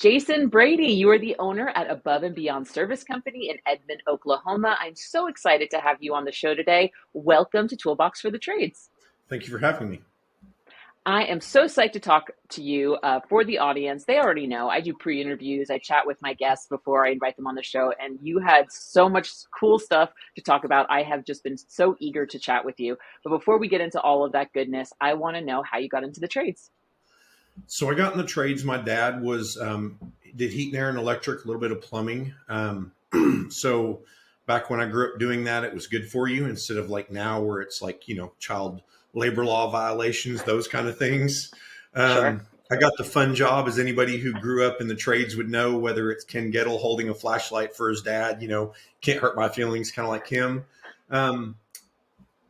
Jason Brady, you are the owner at Above and Beyond Service Company in Edmond, Oklahoma. I'm so excited to have you on the show today. Welcome to Toolbox for the Trades. Thank you for having me. I am so psyched to talk to you for the audience. They already know I do pre-interviews. I chat with my guests before I invite them on the show, and you had so much cool stuff to talk about. I have just been so eager to chat with you. But before we get into all of that goodness, I want to know how you got into the trades. So I got in the trades. My dad was did heat and air and electric, a little bit of plumbing. So back when I grew up doing that, it was good for you instead of like now where it's like, child labor law violations, those kind of things. Sure. I got the fun job, as anybody who grew up in the trades would know, whether it's Ken Gettle holding a flashlight for his dad, can't hurt my feelings, kind of like him.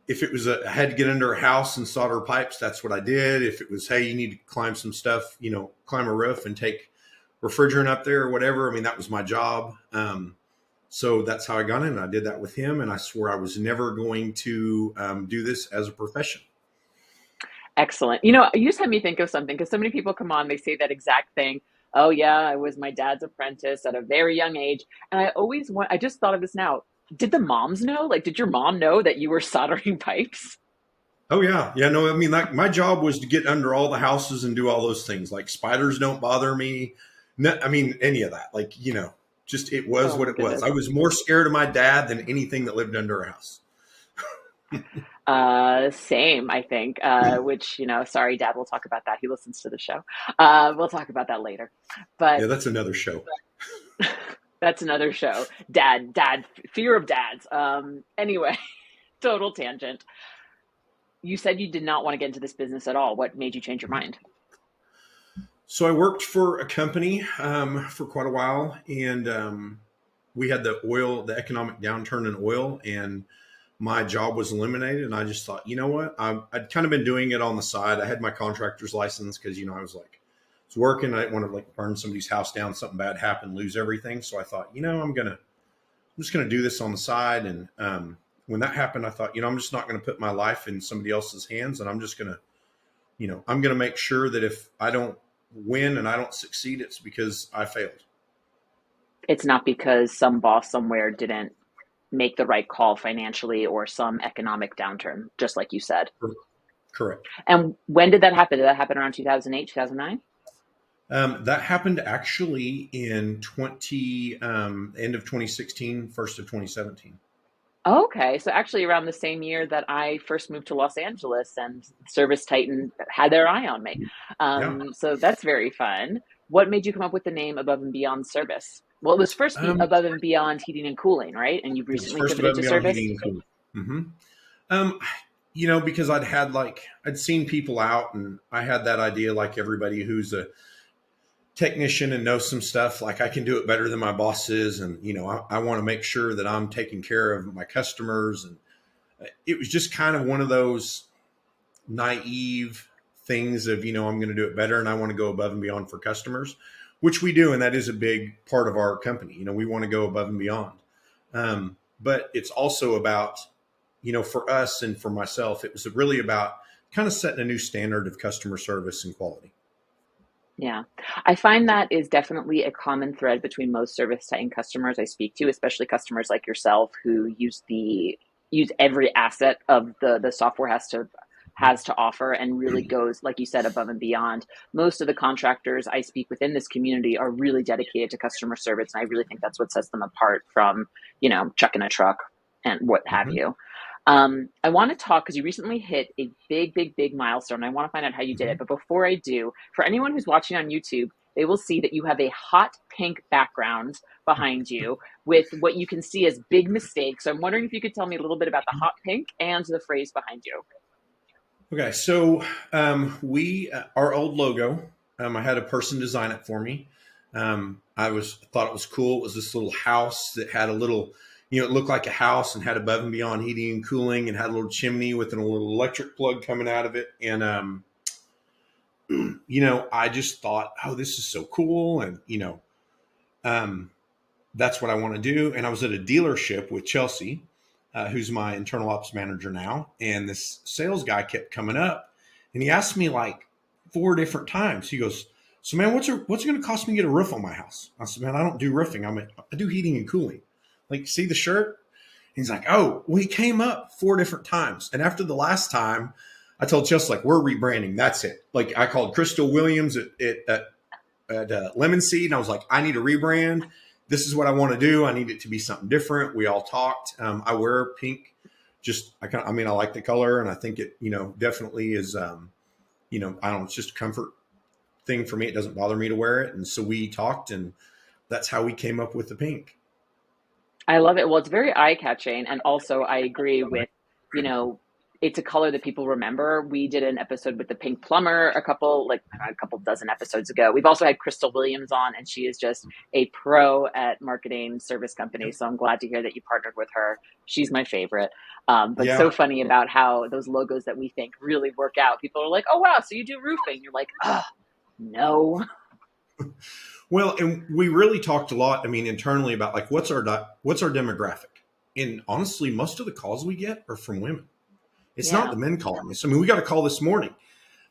If it was I had to get under a house and solder pipes, that's what I did. If it was, hey, you need to climb some stuff, climb a roof and take refrigerant up there or whatever. I mean, that was my job. So that's how I got in. I did that with him, and I swore I was never going to do this as a profession. Excellent. You just had me think of something because so many people come on, they say that exact thing. Oh, yeah, I was my dad's apprentice at a very young age. And I just thought of this now. Did the moms know? Like, did your mom know that you were soldering pipes? Oh yeah. Yeah. No, I mean, like my job was to get under all the houses and do all those things. Like spiders don't bother me. No, I mean, any of that, like, just, it was Oh, what my it was. I goodness. was more scared of my dad than anything that lived under a house. Same, I think, which, sorry, Dad, we'll talk about that. He listens to the show. We'll talk about that later. But Yeah. That's another show. that's another show. Dad, fear of dads. Anyway, total tangent. You said you did not want to get into this business at all. What made you change your mind? So I worked for a company for quite a while, and we had the economic downturn in oil, and my job was eliminated. And I just thought, you know what? I'd kind of been doing it on the side. I had my contractor's license because, I was like, it's working. I didn't want to like burn somebody's house down, something bad happen, lose everything. So I thought, I'm just going to do this on the side. And when that happened, I thought, I'm just not going to put my life in somebody else's hands. And I'm just going to, I'm going to make sure that if I don't win and I don't succeed, it's because I failed. It's not because some boss somewhere didn't make the right call financially or some economic downturn, just like you said. Correct. And when did that happen? Did that happen around 2008, 2009? That happened actually in end of 2016, first of 2017. Okay, so actually around the same year that I first moved to Los Angeles and ServiceTitan had their eye on me. Yeah. So that's very fun. What made you come up with the name Above and Beyond Service? Well, it was first Um, Above and Beyond Heating and Cooling, right? And you've it was recently first pivoted above and to beyond service? heating and cooling. Mm-hmm. Um, because I'd seen people out, and I had that idea, like everybody who's a technician and knows some stuff, like I can do it better than my bosses. And, I want to make sure that I'm taking care of my customers. And it was just kind of one of those naive things of, I'm going to do it better and I want to go above and beyond for customers, which we do. And that is a big part of our company. We want to go above and beyond. But it's also about, for us and for myself, it was really about kind of setting a new standard of customer service and quality. Yeah, I find that is definitely a common thread between most ServiceTitan customers I speak to, especially customers like yourself who use every asset of the software has to offer and really goes, like you said, above and beyond. Most of the contractors I speak within this community are really dedicated to customer service, and I really think that's what sets them apart from, trucking a truck and what have Mm-hmm. you. I want to talk because you recently hit a big, big, big milestone. I want to find out how you did Mm-hmm. it. But before I do, for anyone who's watching on YouTube, they will see that you have a hot pink background behind you with what you can see as big mistakes. So I'm wondering if you could tell me a little bit about the hot pink and the phrase behind you. Okay, so our old logo, I had a person design it for me. Thought it was cool. It was this little house that had a little, it looked like a house and had above and beyond heating and cooling and had a little chimney with a little electric plug coming out of it. And I just thought, oh, this is so cool, and um, that's what I want to do. And I was at a dealership with Chelsea, who's my internal ops manager now. And this sales guy kept coming up and he asked me like 4 different times. He goes, So, man, what's it going to cost me to get a roof on my house? I said, man, I don't do roofing. I do heating and cooling. Like, see the shirt? He's like, oh, well, he came up 4 different times. And after the last time, I told Chelsea, like, we're rebranding. That's it. Like, I called Crystal Williams at Lemon Seed, and I was like, I need a rebrand. This is what I want to do. I need it to be something different. We all talked. I wear pink. I like the color, and I think it, definitely is, I don't know, it's just a comfort thing for me. It doesn't bother me to wear it. And so we talked, and that's how we came up with the pink. I love it. Well, it's very eye-catching, and also I agree with, you know, it's a color that people remember. We did an episode with the Pink Plumber a couple dozen episodes ago. We've also had Crystal Williams on, and she is just a pro at marketing service companies. So I'm glad to hear that you partnered with her. She's my favorite. But Yeah. so funny about how those logos that we think really work out. People are like, oh, wow, so you do roofing. You're like, oh, no. Well, and we really talked a lot, internally about like, what's our demographic? And honestly, most of the calls we get are from women. It's not the men calling us. We got a call this morning.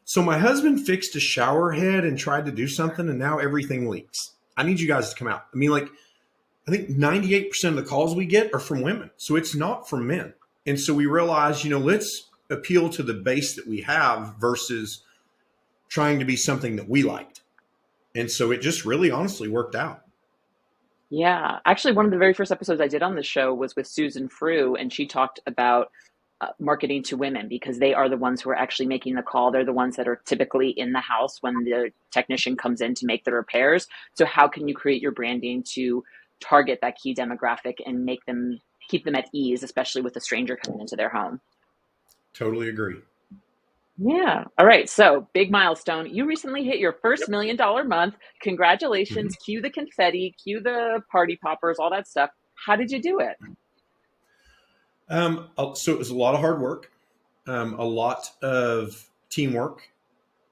So my husband fixed a shower head and tried to do something, and now everything leaks. I need you guys to come out. I think 98% of the calls we get are from women. So it's not from men. And so we realized, let's appeal to the base that we have versus trying to be something that we liked. And so it just really honestly worked out. Yeah. Actually, one of the very first episodes I did on the show was with Susan Frew, and she talked about marketing to women because they are the ones who are actually making the call. They're the ones that are typically in the house when the technician comes in to make the repairs. So how can you create your branding to target that key demographic and keep them at ease, especially with a stranger coming into their home? Totally agree. Yeah. All right. So big milestone. You recently hit your first $1 million month. Congratulations. Mm-hmm. Cue the confetti, cue the party poppers, all that stuff. How did you do it? So it was a lot of hard work, a lot of teamwork,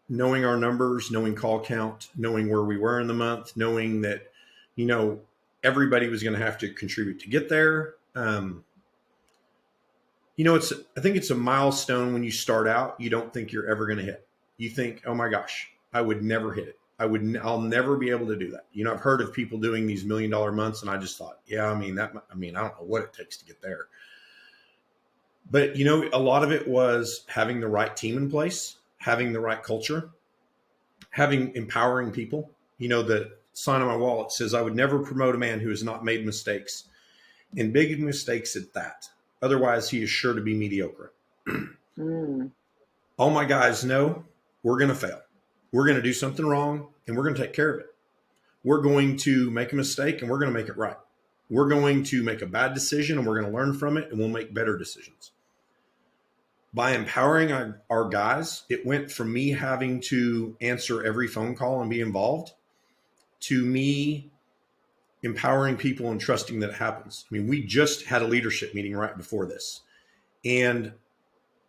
knowing our numbers, knowing call count, knowing where we were in the month, knowing that, everybody was going to have to contribute to get there. I think it's a milestone when you start out. You don't think you're ever going to hit. You think, oh my gosh, I would never hit it. I'll never be able to do that. I've heard of people doing these $1 million months, and I just thought, I don't know what it takes to get there. But, a lot of it was having the right team in place, having the right culture, having empowering people. The sign on my wall, it says, I would never promote a man who has not made mistakes, and big mistakes at that. Otherwise, he is sure to be mediocre. All my guys know we're going to fail. We're going to do something wrong, and we're going to take care of it. We're going to make a mistake, and we're going to make it right. We're going to make a bad decision, and we're going to learn from it, and we'll make better decisions. By empowering our guys, it went from me having to answer every phone call and be involved to me empowering people and trusting that it happens. We just had a leadership meeting right before this. And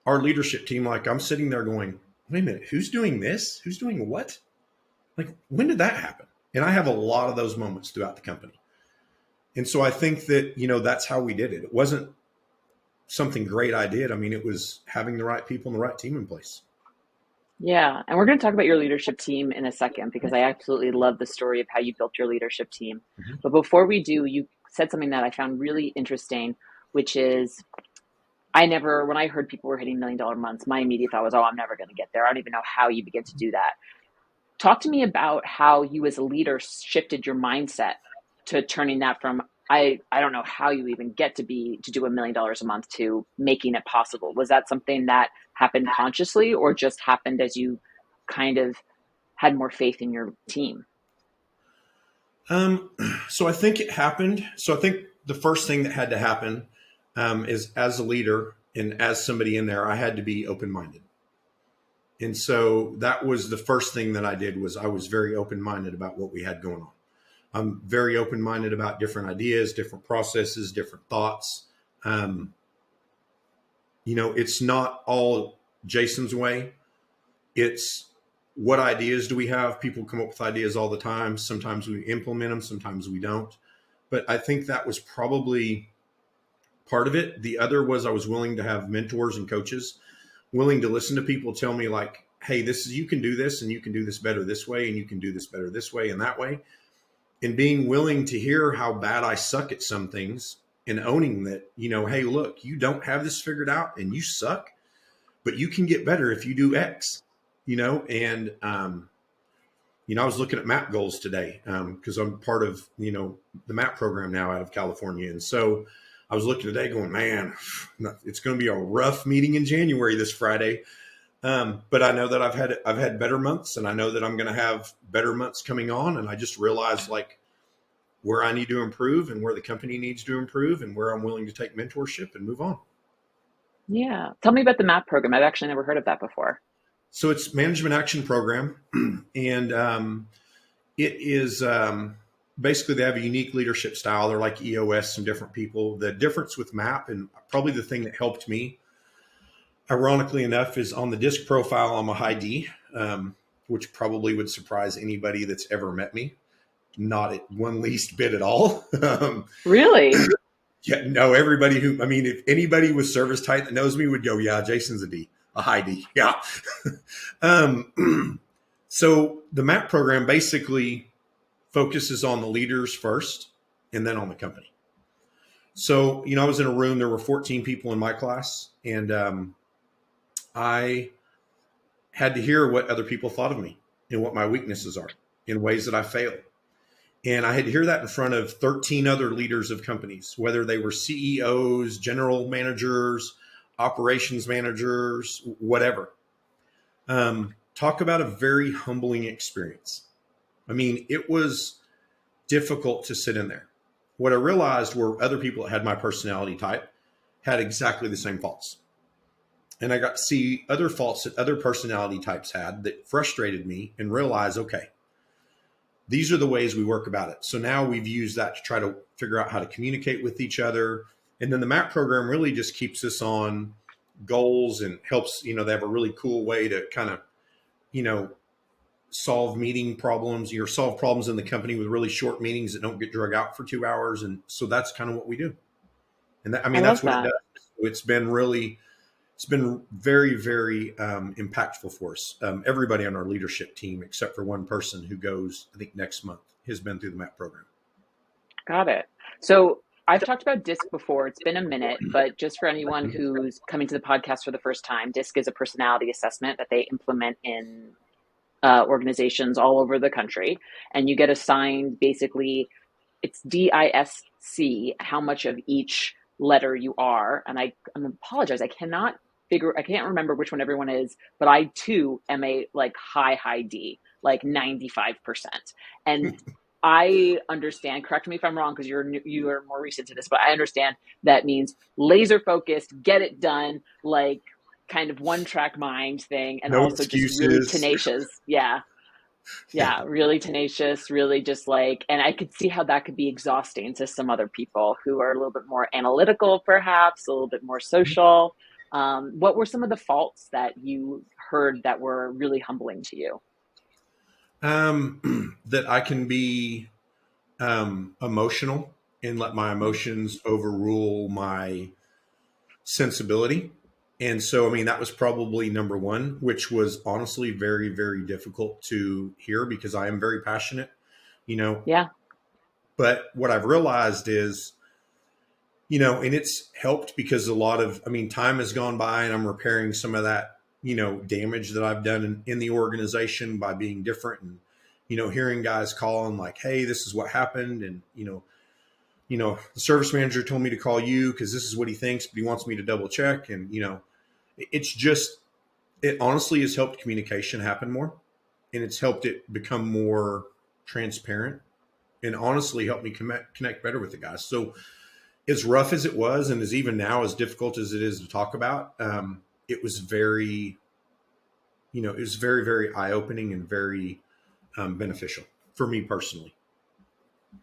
our leadership team, like, I'm sitting there going, wait a minute, who's doing this? Who's doing what? Like, when did that happen? And I have a lot of those moments throughout the company. And so I think that, that's how we did it. It wasn't something great I did. It was having the right people and the right team in place. Yeah. And we're going to talk about your leadership team in a second because I absolutely love the story of how you built your leadership team. Mm-hmm. But before we do, you said something that I found really interesting, which is when I heard people were hitting $1 million months, my immediate thought was, oh, I'm never going to get there. I don't even know how you begin to do that. Talk to me about how you as a leader shifted your mindset to turning that from, I don't know how you even get to do $1 million a month to making it possible. Was that something that happened consciously or just happened as you kind of had more faith in your team? So I think it happened. So I think the first thing that had to happen is, as a leader and as somebody in there, I had to be open-minded. And so that was the first thing that I did. Was I was very open-minded about what we had going on. I'm very open-minded about different ideas, different processes, different thoughts. It's not all Jason's way. It's what ideas do we have? People come up with ideas all the time. Sometimes we implement them, sometimes we don't. But I think that was probably part of it. The other was I was willing to have mentors and coaches, willing to listen to people tell me, like, hey, this is, you can do this and you can do this better this way and you can do this better this way and that way. And being willing to hear how bad I suck at some things and owning that, hey, look, you don't have this figured out and you suck, but you can get better if you do X, and, I was looking at MAP goals today because I'm part of, the MAP program now out of California. And so I was looking today going, man, it's going to be a rough meeting in January this Friday. But I know that I've had better months, and I know that I'm going to have better months coming on. And I just realized like where I need to improve and where the company needs to improve and where I'm willing to take mentorship and move on. Yeah. Tell me about the MAP program. I've actually never heard of that before. So it's Management Action Program, and it is basically they have a unique leadership style. They're like EOS and different people. The difference with MAP, and probably the thing that helped me, ironically enough, is on the disc profile, I'm a high D, which probably would surprise anybody that's ever met me. Not at one least bit at all. Really? Yeah, no, everybody if anybody with ServiceTitan that knows me would go, yeah, Jason's a D. A high D, yeah. So the MAP program basically focuses on the leaders first and then on the company. So, I was in a room, there were 14 people in my class, and I had to hear what other people thought of me and what my weaknesses are in ways that I fail. And I had to hear that in front of 13 other leaders of companies, whether they were CEOs, general managers, operations managers, whatever. Talk about a very humbling experience. It was difficult to sit in there. What I realized were other people that had my personality type had exactly the same faults. And I got to see other faults that other personality types had that frustrated me and realized, okay, these are the ways we work about it. So now we've used that to try to figure out how to communicate with each other. And then the MAP program really just keeps us on goals and helps, they have a really cool way to kind of, solve meeting problems, solve problems in the company with really short meetings that don't get drug out for 2 hours. And so that's kind of what we do. And that, I that's love what that. it does. It's been very, very impactful for us. Everybody on our leadership team, except for one person who goes, I think next month, has been through the MAP program. Got it. So I've talked about DISC before. It's been a minute, but just for anyone who's coming to the podcast for the first time, DISC is a personality assessment that they implement in organizations all over the country. And you get assigned basically, it's DISC, how much of each letter you are. And I apologize, I can't remember which one everyone is, but I too am a like high D, like 95%. And I understand, correct me if I'm wrong, because you are more recent to this, but I understand that means laser focused, get it done, like kind of one track mind thing, and No also just really excuses. tenacious. Yeah. Yeah, really tenacious, really just like, and I could see how that could be exhausting to some other people who are a little bit more analytical, perhaps a little bit more social. What were some of the faults that you heard that were really humbling to you? That I can be emotional and let my emotions overrule my sensibility. And so, that was probably number one, which was honestly very, very difficult to hear because I am very passionate, Yeah. But what I've realized is, and it's helped because a lot of, time has gone by and I'm repairing some of that, damage that I've done in the organization by being different and, hearing guys calling like, hey, this is what happened. And, the service manager told me to call you because this is what he thinks, but he wants me to double check. And, it honestly has helped communication happen more, and it's helped it become more transparent and honestly helped me connect better with the guys. So as rough as it was, and as even now as difficult as it is to talk about, it was very, very eye opening and very beneficial for me personally.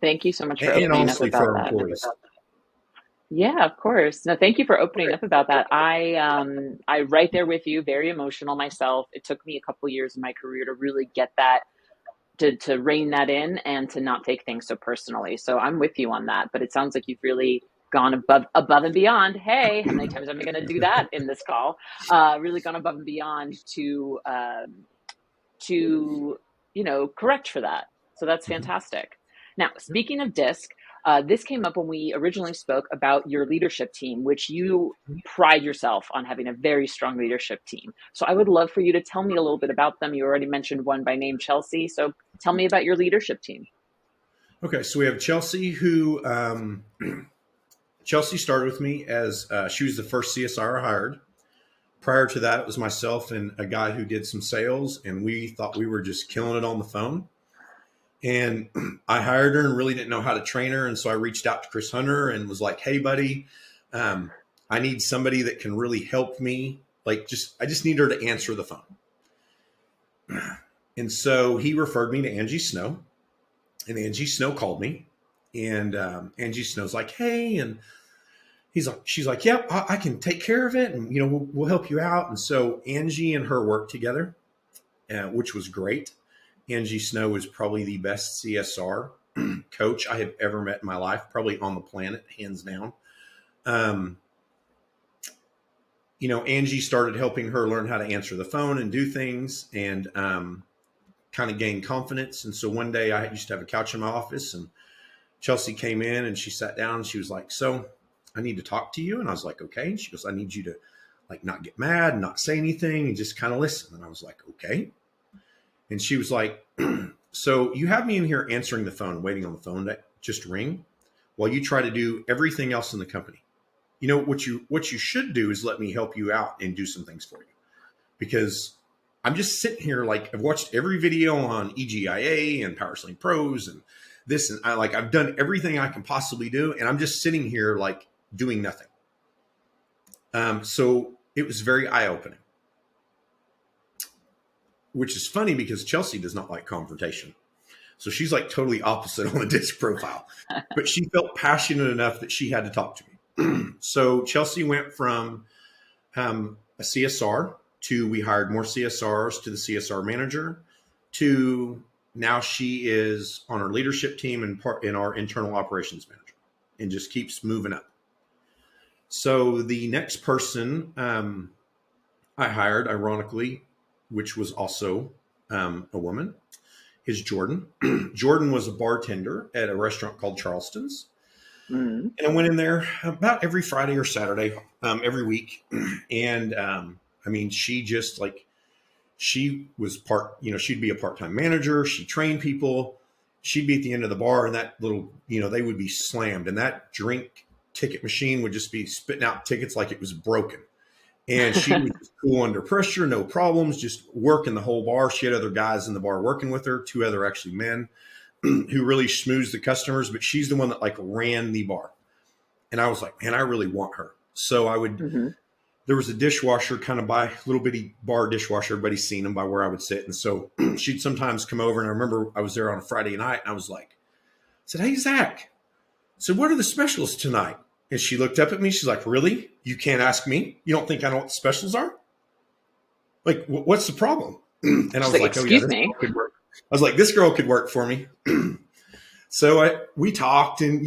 Thank you so much for And opening up honestly for about our that. employees. Yeah, of course. No, thank you for opening up about that. I right there with you, very emotional myself. It took me a couple years in my career to really get that, to rein that in and to not take things so personally. So I'm with you on that, but it sounds like you've really gone above and beyond. Hey, how many times am I going to do that in this call? Really gone above and beyond to correct for that. So that's Mhm. fantastic. Now, Yep. speaking of DISC, this came up when we originally spoke about your leadership team, which you pride yourself on having a very strong leadership team. So I would love for you to tell me a little bit about them. You already mentioned one by name, Chelsea. So tell me about your leadership team. Okay, so we have Chelsea, who Chelsea started with me as she was the first CSR I hired. Prior to that, it was myself and a guy who did some sales, and we thought we were just killing it on the phone. And I hired her and really didn't know how to train her. And so I reached out to Chris Hunter and was like, hey, buddy, um, I need somebody that can really help me. I just need her to answer the phone. And so he referred me to Angie Snow, and Angie Snow called me. And Angie Snow's like, hey, and she's like, yep, I can take care of it. And, we'll help you out. And so Angie and her worked together, which was great. Angie Snow is probably the best CSR coach I have ever met in my life, probably on the planet, hands down. Um, Angie started helping her learn how to answer the phone and do things, and kind of gain confidence. And so one day I used to have a couch in my office, and Chelsea came in and she sat down and she was like, so I need to talk to you. And I was like, okay. And she goes, I need you to not get mad, not say anything, and just kind of listen. And I was like, okay. And she was like, so you have me in here answering the phone, waiting on the phone to just ring while you try to do everything else in the company. What you should do is let me help you out and do some things for you, because I'm just sitting here, I've watched every video on EGIA and PowerSling Pros and this, and I've done everything I can possibly do, and I'm just sitting here doing nothing. So it was very eye-opening, which is funny because Chelsea does not like confrontation. So she's totally opposite on the DISC profile, but she felt passionate enough that she had to talk to me. So Chelsea went from a CSR to, we hired more CSRs, to the CSR manager, to now she is on our leadership team and part in our internal operations manager, and just keeps moving up. So the next person I hired, ironically, which was also a woman, is Jordan. Jordan was a bartender at a restaurant called Charleston's. Mm. And I went in there about every Friday or Saturday, every week. And she just she was she'd be a part-time manager. She trained people. She'd be at the end of the bar, and that little, they would be slammed. And that drink ticket machine would just be spitting out tickets like it was broken. And she was just cool under pressure, no problems, just working the whole bar. She had other guys in the bar working with her, two other actually men who really schmoozed the customers, but she's the one that ran the bar. And I was like, man, I really want her. So Mm-hmm. there was a dishwasher kind of by, little bitty bar dishwasher. Everybody's seen them by where I would sit. And so she'd sometimes come over, and I remember I was there on a Friday night, and I said, hey, Zach. I said, what are the specials tonight? And she looked up at me. She's like, really? You can't ask me? You don't think I know what the specials are? What's the problem? And I She's was like, like, oh yeah, excuse this me. girl could work. I was like, this girl could work for me. So we talked, and,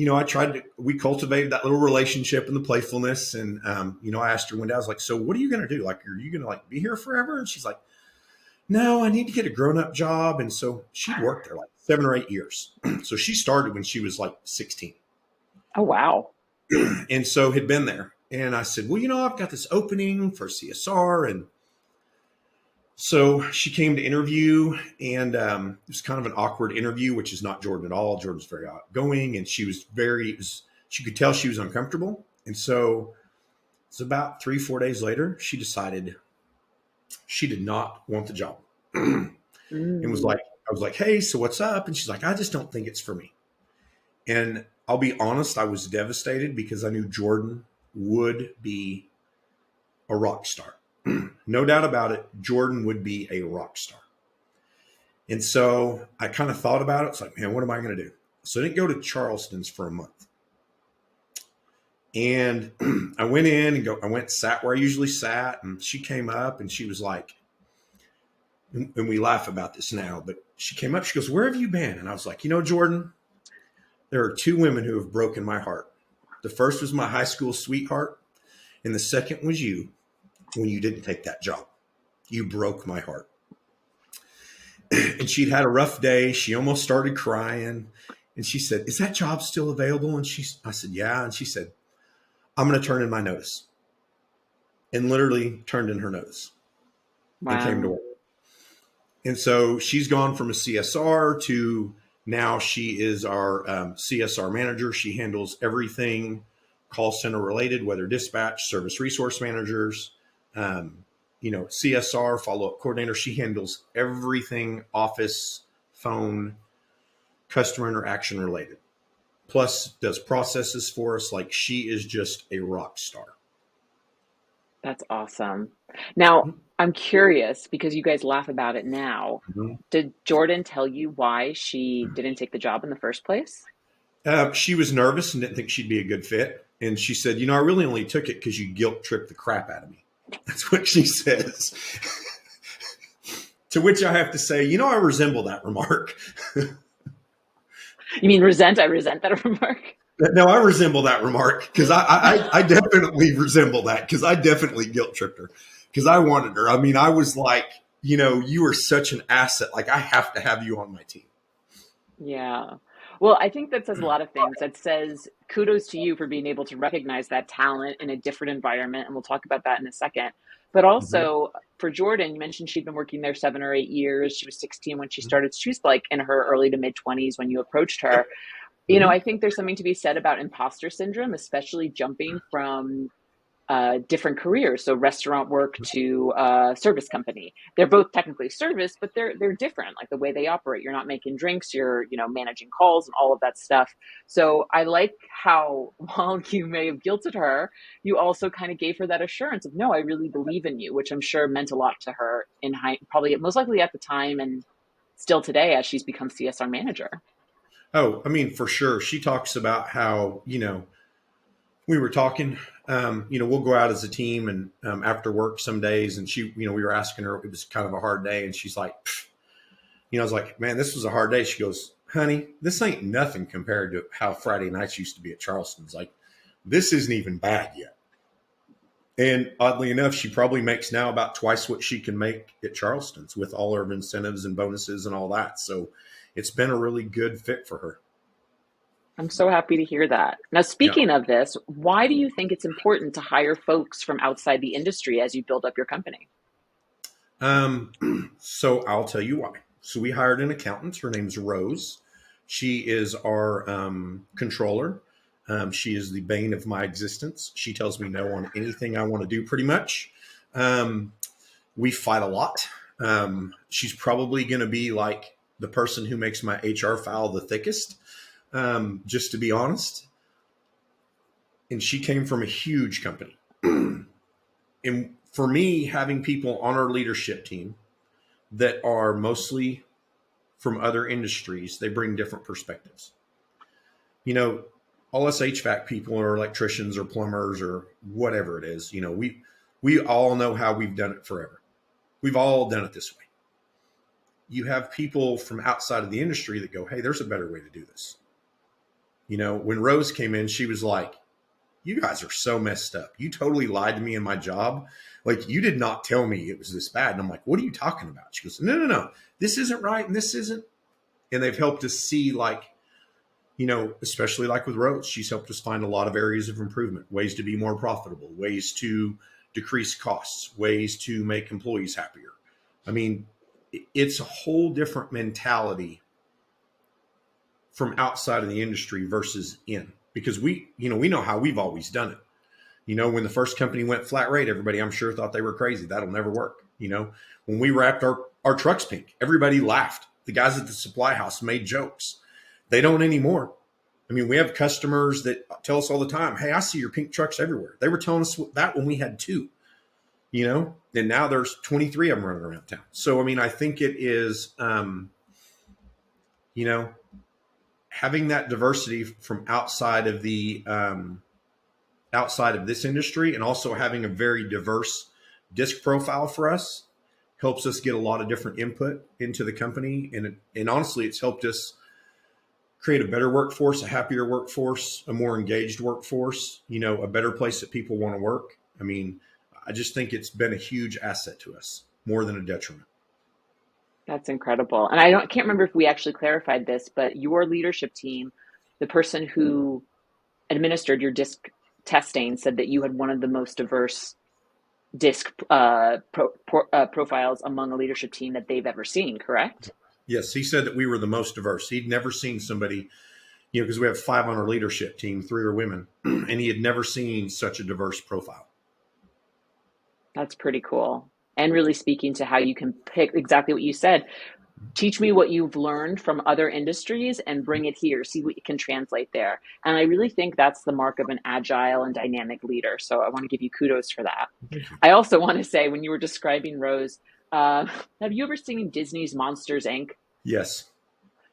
we cultivated that little relationship and the playfulness. And, I asked her one day, I was like, so what are you going to do? Are you going to be here forever? And she's like, no, I need to get a grown-up job. And so she'd worked there 7 or 8 years. So she started when she was 16. Oh, wow. And so had been there. And I said, well, I've got this opening for CSR. And so she came to interview, and it was kind of an awkward interview, which is not Jordan at all. Jordan's very outgoing, and she could tell she was uncomfortable. And so it's about 3-4 days later, she decided she did not want the job. And Mm. I was like, hey, so what's up? And she's like, I just don't think it's for me. And I'll be honest, I was devastated, because I knew Jordan would be a rock star. No doubt about it. Jordan would be a rock star. And so I kind of thought about it. It's like, man, what am I going to do? So I didn't go to Charleston's for a month. And I went in and I went and sat where I usually sat. And she came up, and she was like, and we laugh about this now, but she came up, she goes, where have you been? And I was like, Jordan, there are 2 women who have broken my heart. The first was my high school sweetheart, and the second was you when you didn't take that job. You broke my heart. And she'd had a rough day. She almost started crying. And she said, "Is that job still available?" And I said, "Yeah." And she said, "I'm going to turn in my notice." And literally turned in her notice and came to Wow. work. And so she's gone from a CSR to now she is our CSR manager. She handles everything call center related, whether dispatch, service resource managers, CSR, follow-up coordinator. She handles everything office, phone, customer interaction related. Plus does processes for us. Like, she is just a rock star. That's awesome. Now, I'm curious because you guys laugh about it now. Mm-hmm. Did Jordan tell you why she didn't take the job in the first place? She was nervous and didn't think she'd be a good fit. And she said, "I really only took it because you guilt tripped the crap out of me." That's what she says. To which I have to say, I resemble that remark. You mean resent? I resent that remark. No, I resemble that remark because I definitely resemble that because I definitely guilt tripped her because I wanted her. I mean, I was like, you are such an asset. Like, I have to have you on my team. Yeah. Well, I think that says a lot of things. That says kudos to you for being able to recognize that talent in a different environment. And we'll talk about that in a second. But Mm-hmm. also for Jordan, you mentioned she'd been working there 7 or 8 years. She was 16 when she started. She was like in her early to mid 20s when you approached her. Yep. Mm-hmm. I think there's something to be said about imposter syndrome, especially jumping from different careers. So restaurant work to service company. They're both technically service, but they're different. Like the way they operate. You're not making drinks. You're managing calls and all of that stuff. So I like how while you may have guilted her, you also kind of gave her that assurance of no, I really believe in you, which I'm sure meant a lot to her in probably most likely at the time and still today as she's become CSR manager. Oh, I mean, for sure. She talks about how, we were talking, we'll go out as a team and after work some days. And she, we were asking her, it was kind of a hard day. And she's like, I was like, "Man, this was a hard day." She goes, "Honey, this ain't nothing compared to how Friday nights used to be at Charleston's. Like, this isn't even bad yet." And oddly enough, she probably makes now about twice what she can make at Charleston's with all her incentives and bonuses and all that. So it's been a really good fit for her. I'm so happy to hear that. Now, Yeah. speaking of this, why do you think it's important to hire folks from outside the industry as you build up your company? So I'll tell you why. So we hired an accountant. Her name's Rose. She is our controller. She is the bane of my existence. She tells me no on anything I want to do, pretty much. Um, we fight a lot. She's probably going to be like the person who makes my HR file the thickest, just to be honest. And she came from a huge company. And for me, having people on our leadership team that are mostly from other industries, they bring different perspectives. All us HVAC people or electricians or plumbers or whatever it is, we all know how we've done it forever. We've all done it this way. You have people from outside of the industry that go, "Hey, there's a better way to do this." When Rose came in, she was like, "You guys are so messed up. You totally lied to me in my job. Like, you did not tell me it was this bad." And I'm like, "What are you talking about?" She goes, "No, no, no. This isn't right. And this isn't." And they've helped us see, like, especially like with Rose, she's helped us find a lot of areas of improvement, ways to be more profitable, ways to decrease costs, ways to make employees happier. I mean, it's a whole different mentality from outside of the industry versus in, because we know how we've always done it. When the first company went flat rate, everybody, I'm sure, thought they were crazy. That'll never work. When we wrapped our trucks pink, everybody laughed. The guys at the supply house made jokes. They don't anymore. I mean, we have customers that tell us all the time, "Hey, I see your pink trucks everywhere." They were telling us that when we had two, and now there's 23 of them running around town. So, I mean, I think it is, having that diversity from outside of this industry, and also having a very diverse disc profile for us helps us get a lot of different input into the company. And honestly, it's helped us create a better workforce, a happier workforce, a more engaged workforce, a better place that people want to work. I mean, I just think it's been a huge asset to us more than a detriment. That's incredible. And I can't remember if we actually clarified this, but your leadership team, the person who administered your disc testing said that you had one of the most diverse disc profiles among a leadership team that they've ever seen, correct? Yes, he said that we were the most diverse. He'd never seen somebody, because we have 5 on our leadership team, 3 are women, and he had never seen such a diverse profile. That's pretty cool. And really speaking to how you can pick exactly what you said. Teach me what you've learned from other industries and bring it here, see what you can translate there. And I really think that's the mark of an agile and dynamic leader. So I want to give you kudos for that. Thank you. I also want to say, when you were describing Rose, have you ever seen Disney's Monsters Inc.? Yes.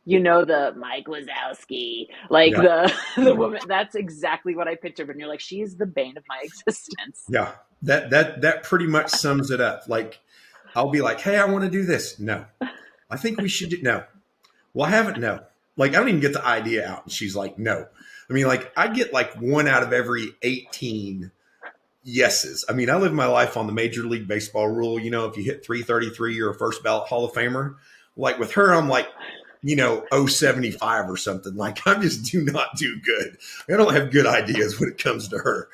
The Mike Wazowski, like Yeah. the woman. That's exactly what I pictured when you're like, she is the bane of my existence. Yeah. That pretty much sums it up. Like, I'll be like, hey, I want to do this. No. I think we should do no. Well, I haven't no. Like, I don't even get the idea out. And she's like, no. I mean, like, I get like 1 out of every 18 yeses. I mean, I live my life on the Major League Baseball rule. If you hit 333, you're a first ballot Hall of Famer. Like with her, I'm like, 075 or something. Like, I just do not do good. I don't have good ideas when it comes to her.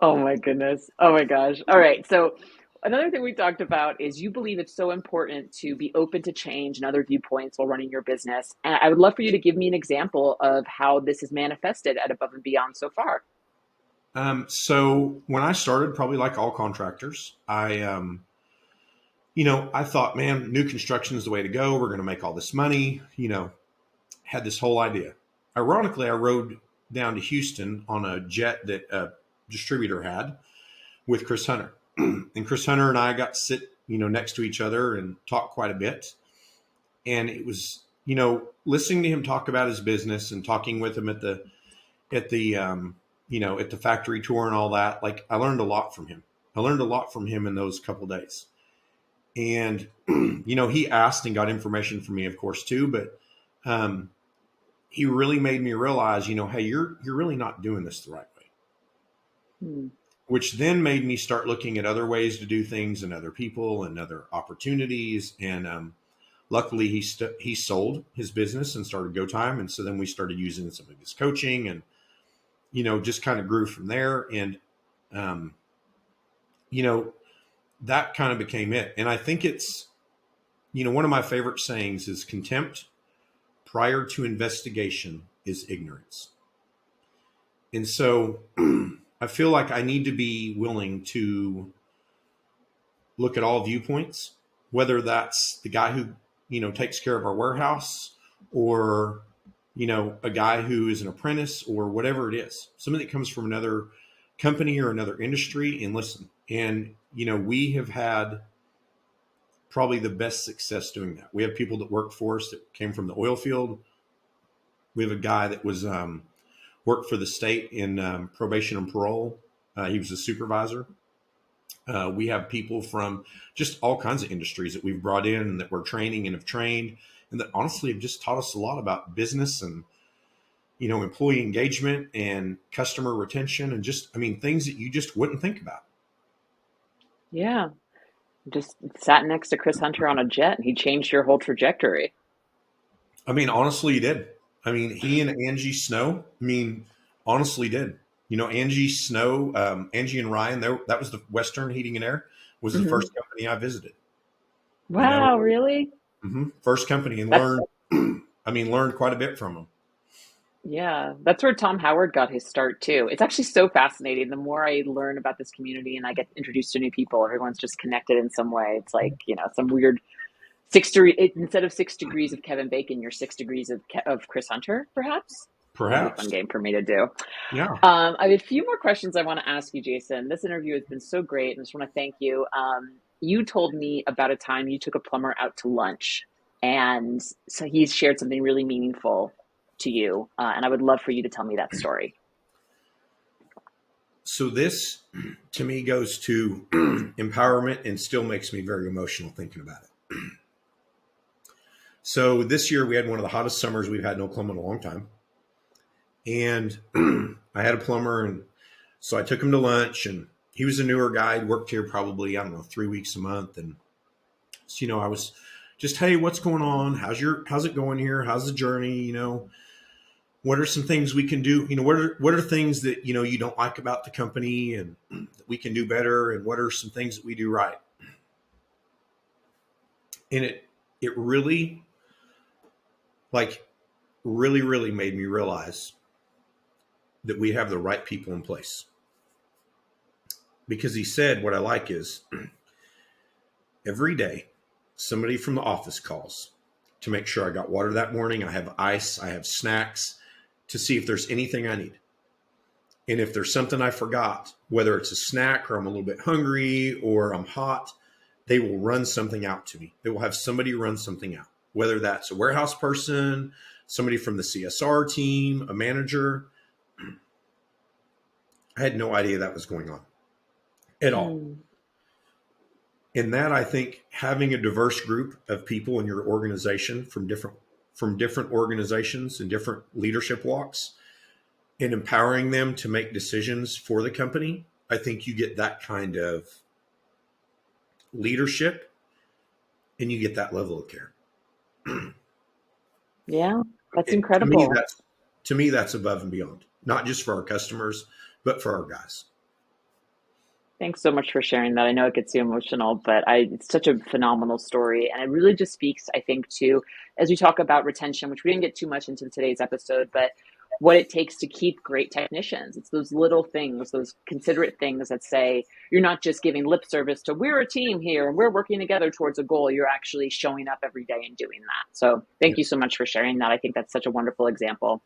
Oh my goodness. Oh my gosh. All right. So another thing we talked about is you believe it's so important to be open to change and other viewpoints while running your business. And I would love for you to give me an example of how this is manifested at Above and Beyond so far. So when I started, probably like all contractors, I thought, man, new construction is the way to go. We're going to make all this money, had this whole idea. Ironically, I rode down to Houston on a jet that a distributor had with Chris Hunter. And Chris Hunter and I got to sit, next to each other and talk quite a bit. And it was, listening to him talk about his business and talking with him at the at the factory tour and all that. Like, I learned a lot from him. I learned a lot from him in those couple of days. And, he asked and got information from me, of course, too. But he really made me realize, hey, you're really not doing this the right way. Hmm. Which then made me start looking at other ways to do things and other people and other opportunities. And luckily, he sold his business and started Go Time. And so then we started using some of his coaching and, just kind of grew from there. And, that kind of became it. And I think it's, one of my favorite sayings is contempt prior to investigation is ignorance. And so I feel like I need to be willing to look at all viewpoints, whether that's the guy who, takes care of our warehouse or, a guy who is an apprentice or whatever it is, somebody that comes from another company or another industry, and listen. And, we have had probably the best success doing that. We have people that work for us that came from the oil field. We have a guy that was worked for the state in probation and parole. He was a supervisor. We have people from just all kinds of industries that we've brought in and that we're training and have trained, and that honestly have just taught us a lot about business and, employee engagement and customer retention and just, things that you just wouldn't think about. Yeah. Just sat next to Chris Hunter on a jet and he changed your whole trajectory. Honestly, he did. He and Angie Snow, honestly did. Angie Snow, Angie and Ryan, that was the Western Heating and Air, was the Mm-hmm. first company I visited. Wow, really? First company, and That's learned quite a bit from them. Yeah, that's where Tom Howard got his start too. It's actually so fascinating. The more I learn about this community and I get introduced to new people, everyone's just connected in some way. It's like, some weird instead of 6 degrees of Kevin Bacon, you're 6 degrees of Chris Hunter, perhaps. That'd be a fun Perhaps. game for me to do. Yeah. I have a few more questions I want to ask you, Jason. This interview has been so great, and I just want to thank you. You told me about a time you took a plumber out to lunch, and so he's shared something really meaningful to you, and I would love for you to tell me that story. So this, to me, goes to empowerment and still makes me very emotional thinking about it. So this year we had one of the hottest summers we've had in Oklahoma in a long time. And I had a plumber, and so I took him to lunch, and he was a newer guy. He'd worked here probably, I don't know, 3 weeks a month. And so, I was just, hey, what's going on? How's it going here? How's the journey? What are some things we can do? What are things that, you don't like about the company and that we can do better? And what are some things that we do right? And it really, really made me realize that we have the right people in place. Because he said, what I like is every day somebody from the office calls to make sure I got water that morning. I have ice, I have snacks, to see if there's anything I need. And if there's something I forgot, whether it's a snack or I'm a little bit hungry or I'm hot, they will run something out to me. They will have somebody run something out, whether that's a warehouse person, somebody from the CSR team, a manager. I had no idea that was going on at all. In that, I think having a diverse group of people in your organization from different organizations and different leadership walks, and empowering them to make decisions for the company, I think you get that kind of leadership and you get that level of care. Yeah, that's And incredible. to me, that's above and beyond, not just for our customers, but for our guys. Thanks so much for sharing that. I know it gets you emotional, but it's such a phenomenal story. And it really just speaks, I think, to, as we talk about retention, which we didn't get too much into today's episode, but what it takes to keep great technicians. It's those little things, those considerate things that say, you're not just giving lip service to, we're a team here and we're working together towards a goal. You're actually showing up every day and doing that. So thank you so much for sharing that. I think that's such a wonderful example.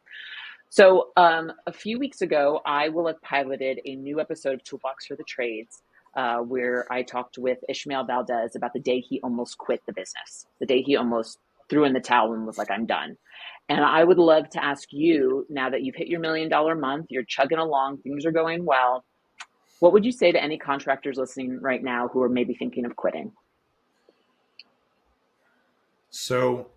So a few weeks ago, I will have piloted a new episode of Toolbox for the Trades, where I talked with Ishmael Valdez about the day he almost quit the business, the day he almost threw in the towel and was like, I'm done. And I would love to ask you, now that you've hit your $1 million month, you're chugging along, things are going well, what would you say to any contractors listening right now who are maybe thinking of quitting? So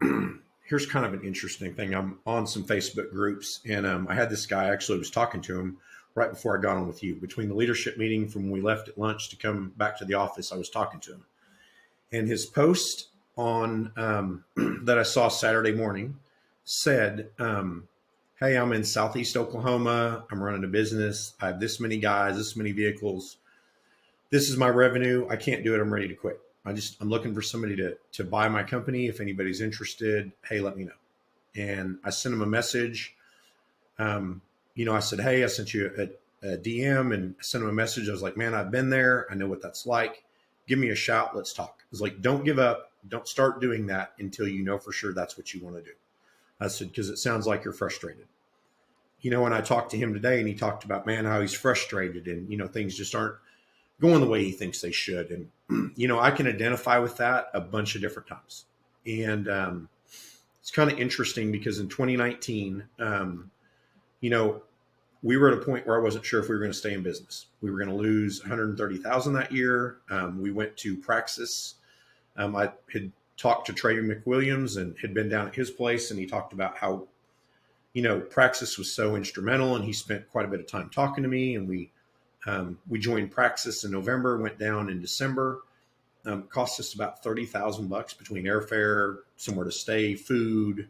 here's kind of an interesting thing. I'm on some Facebook groups, and I had this guy, actually was talking to him right before I got on with you. Between the leadership meeting from when we left at lunch to come back to the office, I was talking to him. And his post on that I saw Saturday morning said, hey, I'm in Southeast Oklahoma. I'm running a business. I have this many guys, this many vehicles. This is my revenue. I can't do it. I'm ready to quit. I'm looking for somebody to buy my company. If anybody's interested, hey, let me know. And I sent him a message. I said, hey, I sent you a DM, and I sent him a message. I was like, man, I've been there. I know what that's like. Give me a shout. Let's talk. I was like, don't give up. Don't start doing that until you know for sure that's what you want to do. I said, because it sounds like you're frustrated. And I talked to him today, and he talked about, man, how he's frustrated and, things just aren't going the way he thinks they should. And, I can identify with that a bunch of different times. And it's kind of interesting because in 2019, we were at a point where I wasn't sure if we were going to stay in business. We were going to lose 130,000 that year. We went to Praxis. I had talked to Trey McWilliams and had been down at his place, and he talked about how, Praxis was so instrumental, and he spent quite a bit of time talking to me. And we joined Praxis in November, went down in December. Cost us about $30,000 between airfare, somewhere to stay, food,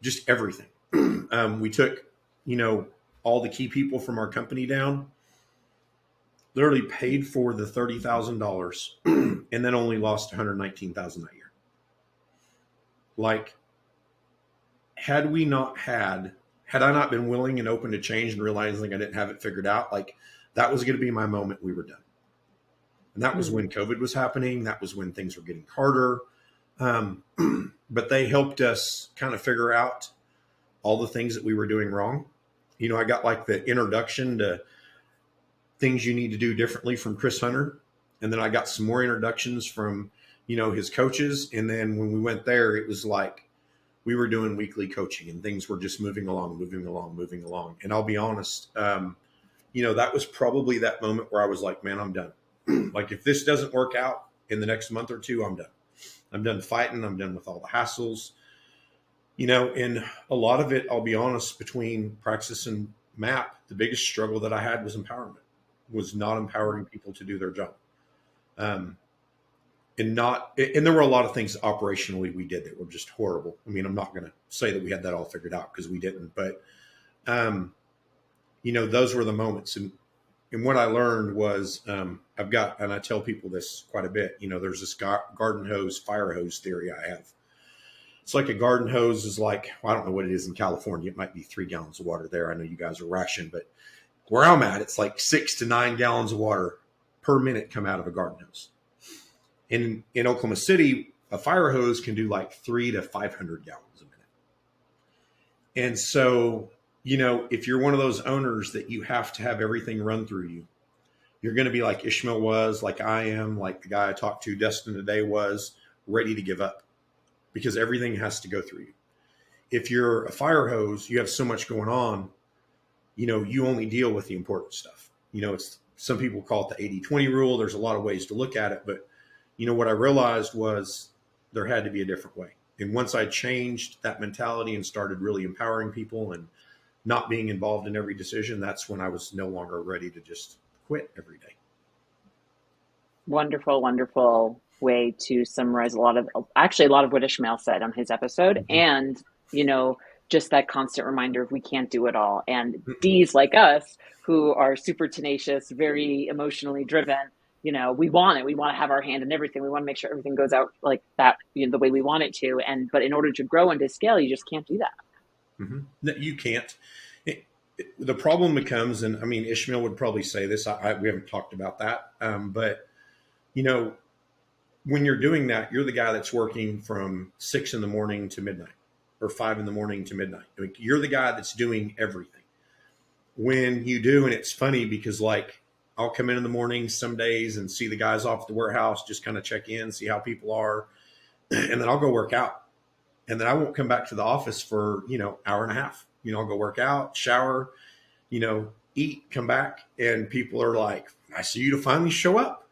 just everything. We took, all the key people from our company down, literally paid for the $30,000 and then only lost $119,000 that year. Like, had I not been willing and open to change and realizing I didn't have it figured out, like that was going to be my moment. We were done. And that was when COVID was happening. That was when things were getting harder. But they helped us kind of figure out all the things that we were doing wrong. I got like the introduction to things you need to do differently from Chris Hunter. And then I got some more introductions from, his coaches. And then when we went there, it was like we were doing weekly coaching and things were just moving along. And I'll be honest, that was probably that moment where I was like, man, I'm done. Like, if this doesn't work out in the next month or two, I'm done. I'm done fighting. I'm done with all the hassles. And a lot of it, I'll be honest, between Praxis and Map, the biggest struggle that I had was empowerment, was not empowering people to do their job. Um, and there were a lot of things operationally we did that were just horrible. I mean, I'm not going to say that we had that all figured out, because we didn't, but um, those were the moments. And what I learned was, and I tell people this quite a bit, there's this garden hose, fire hose theory I have. It's like a garden hose is like, well, I don't know what it is in California. It might be 3 gallons of water there. I know you guys are rationed, but where I'm at, it's like 6 to 9 gallons of water per minute come out of a garden hose. In Oklahoma City, a fire hose can do like 3 to 500 gallons a minute. And so, if you're one of those owners that you have to have everything run through you, you're going to be like Ishmael was, like I am, like the guy I talked to, Destin, today, was ready to give up, because everything has to go through you. If you're a fire hose, you have so much going on, you only deal with the important stuff. It's, some people call it the 80-20 rule. There's a lot of ways to look at it, but what I realized was there had to be a different way. And once I changed that mentality and started really empowering people and not being involved in every decision, that's when I was no longer ready to just quit every day. Wonderful, wonderful way to summarize a lot of what Ishmael said on his episode. Mm-hmm. And, just that constant reminder of we can't do it all. And D's like us, who are super tenacious, very emotionally driven, we want it. We want to have our hand in everything. We want to make sure everything goes out like that, the way we want it to. But in order to grow and to scale, you just can't do that. Mm-hmm. No, you can't. The problem becomes, and I mean, Ishmael would probably say this, we haven't talked about that. But, when you're doing that, you're the guy that's working from 6 in the morning to midnight, or 5 in the morning to midnight. Like, you're the guy that's doing everything. When you do, and it's funny because, like, I'll come in the morning some days and see the guys off at the warehouse, just kind of check in, see how people are. And then I'll go work out. And then I won't come back to the office for, hour and a half. I'll go work out, shower, eat, come back. And people are like, I see you to finally show up.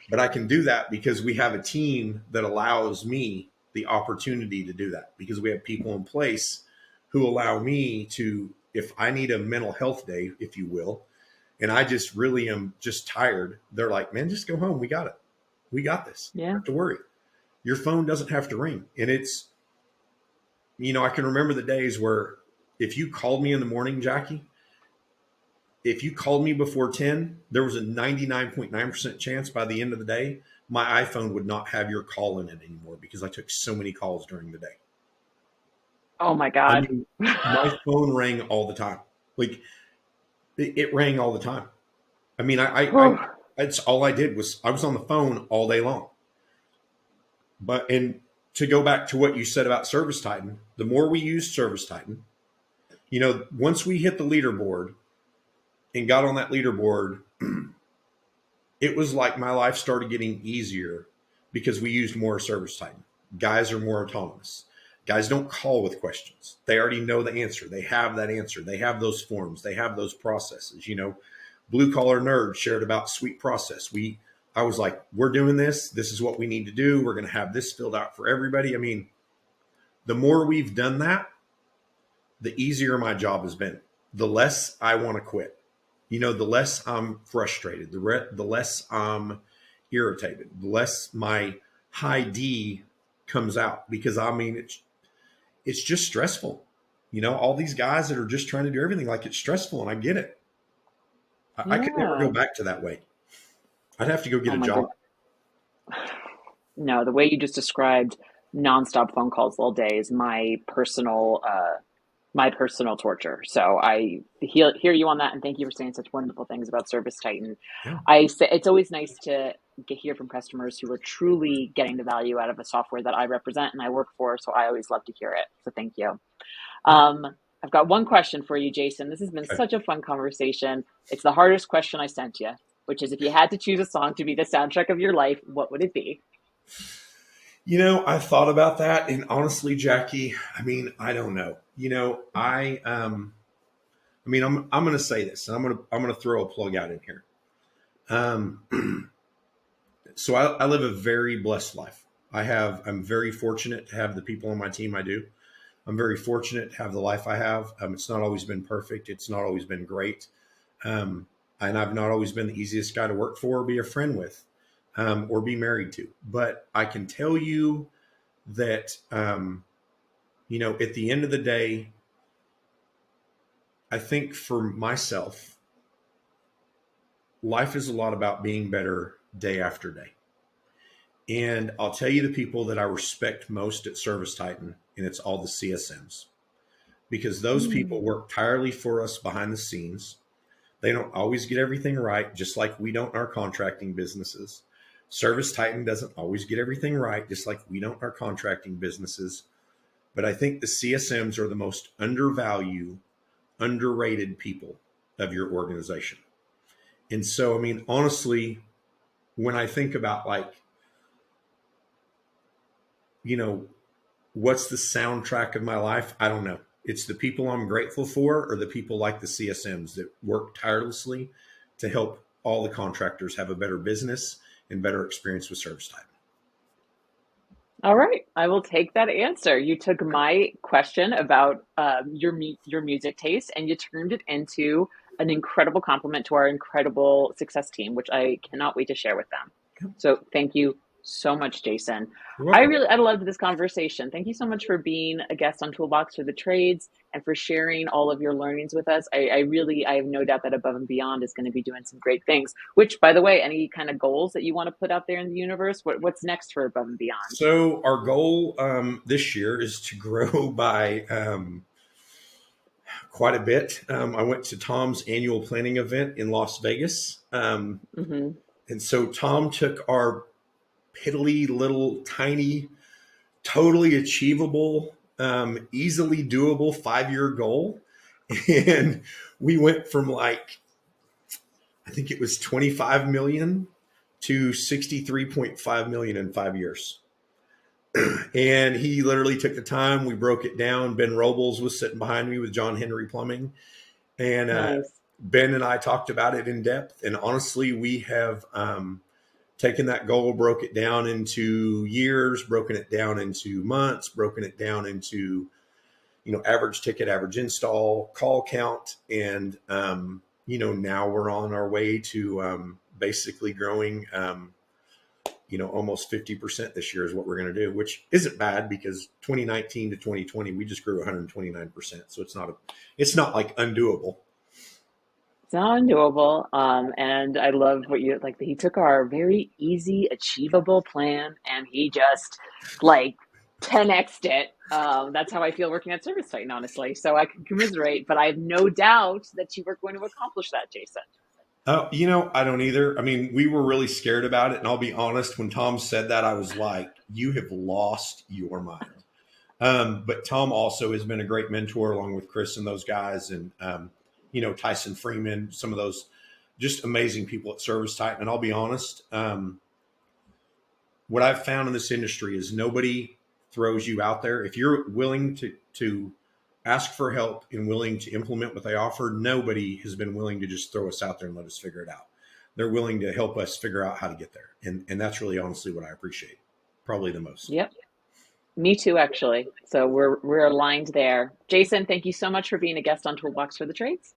But I can do that because we have a team that allows me the opportunity to do that, because we have people in place who allow me to, if I need a mental health day, if you will, and I just really am just tired, they're like, man, just go home. We got it. We got this. Yeah. You don't have to worry. Your phone doesn't have to ring. And it's, I can remember the days where if you called me in the morning, Jackie, if you called me before 10, there was a 99.9% chance by the end of the day, my iPhone would not have your call in it anymore, because I took so many calls during the day. Oh my I God. mean, my phone rang all the time. Like, it rang all the time. I mean, it's all I did was I was on the phone all day long. And to go back to what you said about ServiceTitan, the more we used ServiceTitan, once we hit the leaderboard and got on that leaderboard, it was like my life started getting easier because we used more ServiceTitan. Guys are more autonomous. Guys don't call with questions. They already know the answer. They have that answer. They have those forms. They have those processes. Blue Collar Nerd shared about Sweet Process. I was like, we're doing this. This is what we need to do. We're going to have this filled out for everybody. I mean, the more we've done that, the easier my job has been. The less I want to quit. The less I'm frustrated, the less I'm irritated, the less my high D comes out, because I mean, it's just stressful. All these guys that are just trying to do everything, like, it's stressful, and I get it. I could never go back to that way. I'd have to go get a job. No, the way you just described nonstop phone calls all day is my personal torture. So I hear you on that, and thank you for saying such wonderful things about ServiceTitan. Yeah. I say it's always nice to hear from customers who are truly getting the value out of a software that I represent and I work for. So I always love to hear it. So thank you. I've got one question for you, Jason. This has been such a fun conversation. It's the hardest question I sent you, which is, if you had to choose a song to be the soundtrack of your life, what would it be? I thought about that, and honestly, Jackie, I mean, I don't know. I'm going to say this, and I'm going to throw a plug out in here. So I live a very blessed life. I'm very fortunate to have the people on my team I do. I'm very fortunate to have the life I have. It's not always been perfect. It's not always been great. Um, and I've not always been the easiest guy to work for or be a friend with, or be married to. But I can tell you that, at the end of the day, I think for myself, life is a lot about being better day after day. And I'll tell you the people that I respect most at ServiceTitan, and it's all the CSMs, because those Mm. people work tirelessly for us behind the scenes. They don't always get everything right, just like we don't in our contracting businesses. ServiceTitan doesn't always get everything right, just like we don't in our contracting businesses. But I think the CSMs are the most undervalued, underrated people of your organization. And so, I mean, honestly, when I think about like, you know, what's the soundtrack of my life? I don't know. It's the people I'm grateful for, or the people like the CSMs that work tirelessly to help all the contractors have a better business and better experience with ServiceTitan. All right, I will take that answer. You took my question about your music taste and you turned it into an incredible compliment to our incredible success team, which I cannot wait to share with them. So thank you so much, Jason. You're welcome. I loved this conversation. Thank you so much for being a guest on Toolbox for the Trades and for sharing all of your learnings with us. I have no doubt that Above and Beyond is going to be doing some great things. Which, by the way, any kind of goals that you want to put out there in the universe? What's next for Above and Beyond? So our goal this year is to grow by quite a bit. I went to Tom's annual planning event in Las Vegas. Hmm. And so Tom took our piddly little tiny, totally achievable, easily doable 5-year goal. And we went from like, I think it was 25 million to 63.5 million in 5 years. And he literally took the time. We broke it down. Ben Robles was sitting behind me with John Henry Plumbing. And Nice. Ben and I talked about it in depth. And honestly, we have taken that goal, broke it down into years, broken it down into months, broken it down into, average ticket, average install, call count. And, now we're on our way to basically growing, almost 50% this year is what we're going to do, which isn't bad because 2019 to 2020, we just grew 129%. So it's not like undoable. It's not undoable. And I love what you like. He took our very easy, achievable plan and he just like 10x'd it. That's how I feel working at ServiceTitan, honestly. So I can commiserate, but I have no doubt that you are going to accomplish that, Jason. I don't either. I mean, we were really scared about it. And I'll be honest, when Tom said that, I was like, you have lost your mind. But Tom also has been a great mentor along with Chris and those guys. And, Tyson Freeman, some of those just amazing people at ServiceTitan. And I'll be honest, what I've found in this industry is nobody throws you out there. If you're willing to ask for help and willing to implement what they offer, nobody has been willing to just throw us out there and let us figure it out. They're willing to help us figure out how to get there. And that's really honestly what I appreciate probably the most. Yep. Me too, actually. So we're aligned there. Jason, thank you so much for being a guest on Toolbox for the Trades.